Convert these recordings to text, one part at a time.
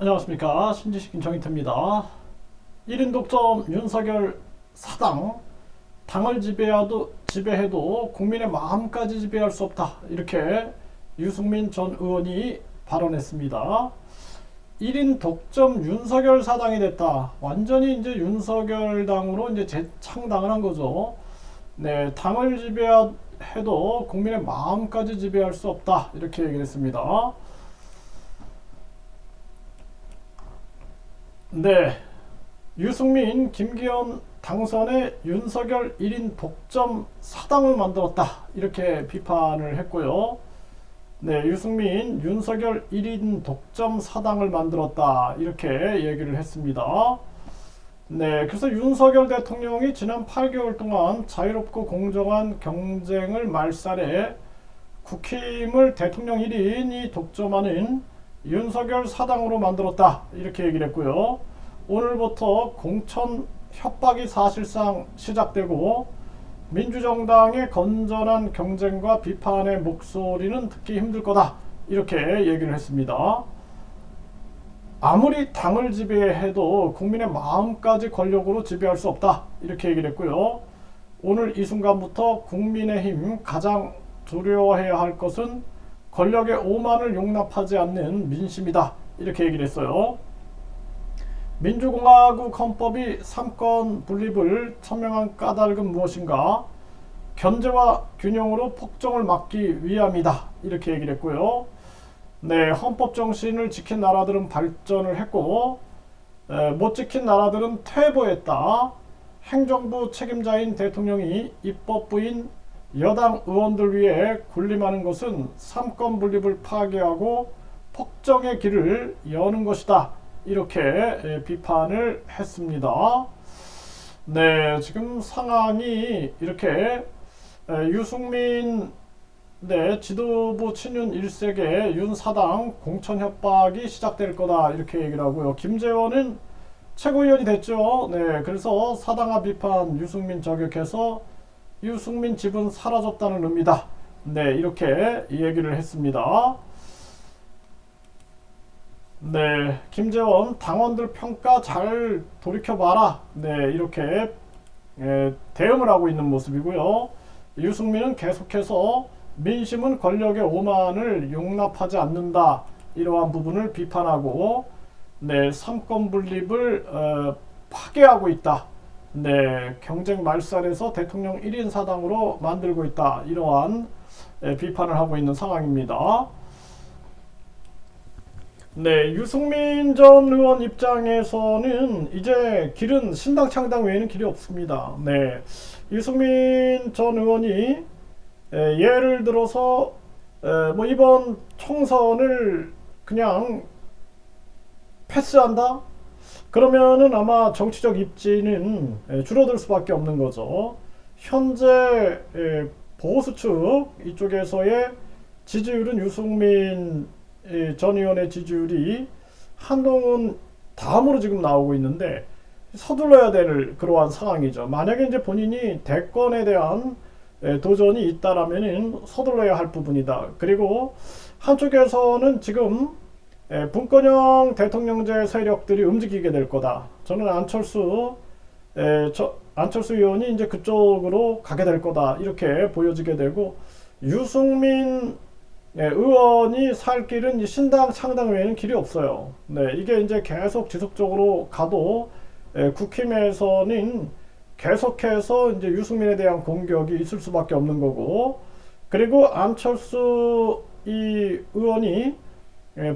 안녕하십니까, 신지식 정인태입니다. 1인 독점 윤석열 사당, 당을 지배해도 국민의 마음까지 지배할 수 없다, 이렇게 유승민 전 의원이 발언했습니다. 1인 독점 윤석열 사당이 됐다. 완전히 이제 윤석열 당으로 이제 재창당을 한 거죠. 네, 당을 지배해도 국민의 마음까지 지배할 수 없다, 이렇게 얘기를 했습니다. 네, 유승민, 김기현 당선에 윤석열 1인 독점 사당을 만들었다, 이렇게 비판을 했고요. 네, 유승민, 윤석열 1인 독점 사당을 만들었다, 이렇게 얘기를 했습니다. 네, 그래서 윤석열 대통령이 지난 8개월 동안 자유롭고 공정한 경쟁을 말살해 국힘을 대통령 1인이 독점하는 윤석열 사당으로 만들었다, 이렇게 얘기를 했고요. 오늘부터 공천 협박이 사실상 시작되고 민주정당의 건전한 경쟁과 비판의 목소리는 듣기 힘들 거다, 이렇게 얘기를 했습니다. 아무리 당을 지배해도 국민의 마음까지 권력으로 지배할 수 없다, 이렇게 얘기를 했고요. 오늘 이 순간부터 국민의힘 가장 두려워해야 할 것은 권력의 오만을 용납하지 않는 민심이다, 이렇게 얘기를 했어요. 민주공화국 헌법이 삼권 분립을 천명한 까닭은 무엇인가? 견제와 균형으로 폭정을 막기 위함이다, 이렇게 얘기를 했고요. 네, 헌법 정신을 지킨 나라들은 발전을 했고 못 지킨 나라들은 퇴보했다. 행정부 책임자인 대통령이 입법부인 여당 의원들 위해 군림하는 것은 삼권 분립을 파괴하고 폭정의 길을 여는 것이다, 이렇게 비판을 했습니다. 네, 지금 상황이 이렇게 유승민 지도부 친윤 1세계 윤사당 공천 협박이 시작될 거다, 이렇게 얘기를 하고요. 김재원은 최고위원이 됐죠. 네, 그래서 사당화 비판 유승민 저격해서 유승민 집은 사라졌다는 의미다. 네, 이렇게 얘기를 했습니다. 네, 김재원 당원들 평가 잘 돌이켜봐라. 네, 이렇게 대응을 하고 있는 모습이고요. 유승민은 계속해서 민심은 권력의 오만을 용납하지 않는다, 이러한 부분을 비판하고 네, 삼권 분립을 파괴하고 있다. 네, 경쟁 말살에서 대통령 1인 사당으로 만들고 있다, 이러한 비판을 하고 있는 상황입니다. 네, 유승민 전 의원 입장에서는 이제 길은 신당 창당 외에는 길이 없습니다. 네, 유승민 전 의원이 예를 들어서 뭐 이번 총선을 그냥 패스한다? 그러면은 아마 정치적 입지는 줄어들 수밖에 없는 거죠. 현재 보수 측 이쪽에서의 지지율은 유승민 전 의원의 지지율이 한동훈 다음으로 지금 나오고 있는데 서둘러야 될 그러한 상황이죠. 만약에 이제 본인이 대권에 대한 도전이 있다라면은 서둘러야 할 부분이다. 그리고 한쪽에서는 지금 분권형 대통령제 세력들이 움직이게 될 거다. 저는 안철수 의원이 이제 그쪽으로 가게 될 거다, 이렇게 보여지게 되고 유승민 의원이 살 길은 신당 창당 외에는 길이 없어요. 네, 이게 이제 계속 지속적으로 가도 국힘에서는 계속해서 이제 유승민에 대한 공격이 있을 수밖에 없는 거고, 그리고 안철수 이 의원이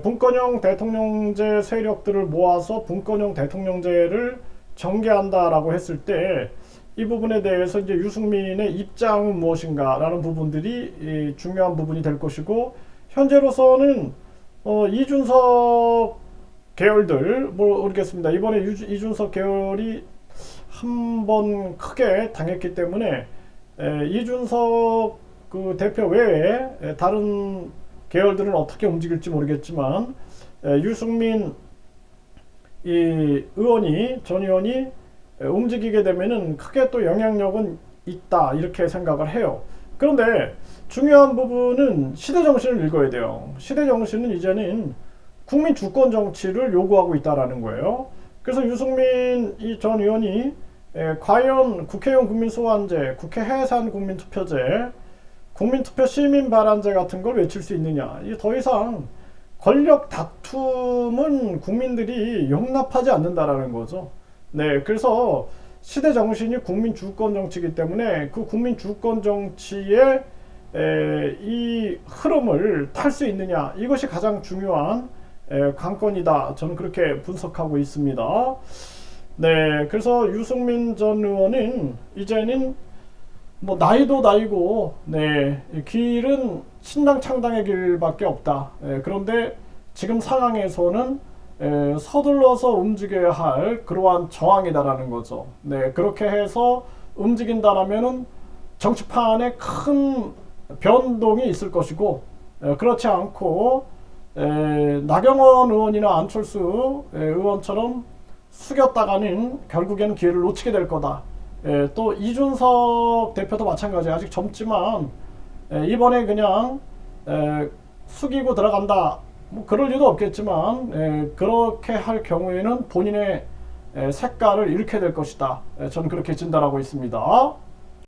분권형 대통령제 세력들을 모아서 분권형 대통령제를 전개한다라고 했을 때 이 부분에 대해서 이제 유승민의 입장은 무엇인가라는 부분들이 중요한 부분이 될 것이고, 현재로서는 이준석 계열들 모르겠습니다. 이번에 이준석 계열이 한번 크게 당했기 때문에 이준석 그 대표 외에 다른 계열들은 어떻게 움직일지 모르겠지만 유승민 전 의원이 움직이게 되면은 크게 또 영향력은 있다, 이렇게 생각을 해요. 그런데 중요한 부분은 시대 정신을 읽어야 돼요. 시대 정신은 이제는 국민 주권 정치를 요구하고 있다라는 거예요. 그래서 유승민 전 의원이 과연 국회의원 국민소환제, 국회 해산 국민투표제, 국민투표 시민발안제 같은 걸 외칠 수 있느냐. 이게 더 이상 권력 다툼은 국민들이 용납하지 않는다라는 거죠. 네, 그래서 시대 정신이 국민 주권 정치이기 때문에 그 국민 주권 정치의 이 흐름을 탈 수 있느냐, 이것이 가장 중요한 관건이다. 저는 그렇게 분석하고 있습니다. 네, 그래서 유승민 전 의원은 이제는 뭐 나이도 나이고, 네, 길은 신당 창당의 길밖에 없다. 그런데 지금 상황에서는 서둘러서 움직여야 할 그러한 저항이다라는 거죠. 네, 그렇게 해서 움직인다라면은 정치판에 큰 변동이 있을 것이고, 그렇지 않고 나경원 의원이나 안철수 의원처럼 숙였다가는 결국에는 기회를 놓치게 될 거다. 또 이준석 대표도 마찬가지. 아직 젊지만 이번에 그냥 숙이고 들어간다, 뭐 그럴 일도 없겠지만 그렇게 할 경우에는 본인의 색깔을 잃게 될 것이다. 저는 그렇게 진단하고 있습니다.